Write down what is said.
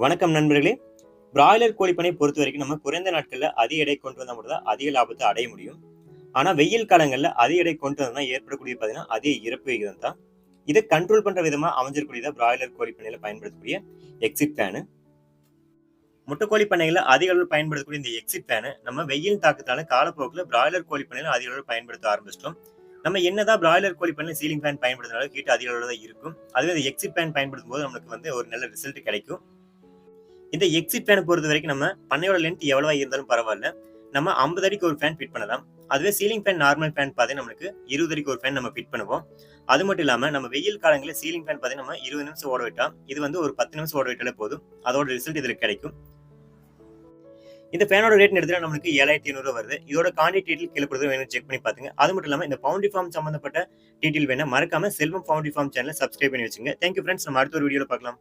வணக்கம் நண்பர்களே. பிராய்லர் கோழிப்பண்ணை பொறுத்தவரைக்கும் நம்ம குறைந்த நாட்கள்ல அதிக எடை கொண்டு வந்தா மட்டும் தான் அதிக லாபத்தை அடைய முடியும். ஆனா வெயில் காலங்கள்ல அதிக எடை கொண்டு வந்தா ஏற்படக்கூடிய பார்த்தீங்கன்னா, அதிக இறப்பு விகிதம் தான். இத கண்ட்ரோல் பண்ற விதமா அமைஞ்சிருக்கூடியது பிராய்லர் கோழிப்பண்ணையில பயன்படுத்தக்கூடிய எக்ஸிட் ஃபேனு. முட்டைக்கோழி பண்ணைகள்ல அதிக அளவில் பயன்படுத்தக்கூடிய இந்த எக்ஸிட் ஃபேனு நம்ம வெயில் தாக்கத்தால காலப்போக்குல பிராய்லர் கோழி பண்ணையில அதிக அளவில் பயன்படுத்த ஆரம்பிச்சிட்டோம். நம்ம என்னதான் பிராய்லர் கோழி பண்ணையில சீலிங் ஃபேன் பயன்படுத்தினாலும் ஹீட் அதிக அளவுல தான் இருக்கும். அதுவே இந்த எக்ஸிட் ஃபேன் பயன்படுத்தும்போது நமக்கு ஒரு நல்ல ரிசல்ட் கிடைக்கும். இந்த எக்ஸிட் ஃபேனை பொறுத்தவரைக்கும் நம்ம பண்ணையோட லென்த் எவ்வளவா இருந்தாலும் பரவாயில்ல. நம்ம 50 அடிக்கு ஒரு ஃபேன் ஃபிட் பண்ணலாம். அதுவே சீலிங் ஃபேன் நார்மல் ஃபேன் பார்த்தீங்கன்னா நம்மளுக்கு 20 அடிக்கு ஒரு ஃபேன் நம்ம ஃபிட் பண்ணுவோம். அது மட்டும் இல்லாம நம்ம வெயில் காலங்களில் சீலிங் ஃபேன் பார்த்தீங்கன்னா நம்ம 20 நிமிஷம் ஓட விட்டா, இது ஒரு 10 நிமிஷம் ஓட விட்டாலே போதும். அதோட ரிசல்ட் இதுல கிடைக்கும். இந்த ஃபேனோட ரேட் எடுத்துட்டா நம்மளுக்கு 7,800 வருது. இதோட கான்டாக்ட் டீடைல் கீழ குடுத்து வேணும் செக் பண்ணி பாத்துங்க. அது மட்டும் இல்லாம இந்த பவுண்டரி ஃபார்ம் சம்பந்தப்பட்ட டீடைல் வேணா மறக்காம செல்வம் பவுண்டரி ஃபார்ம் சேனலை சப்ஸ்கிரைப் பண்ணி வச்சுங்க. Thank you friends. நம்ம அடுத்த ஒரு வீடியோல பார்க்கலாம்.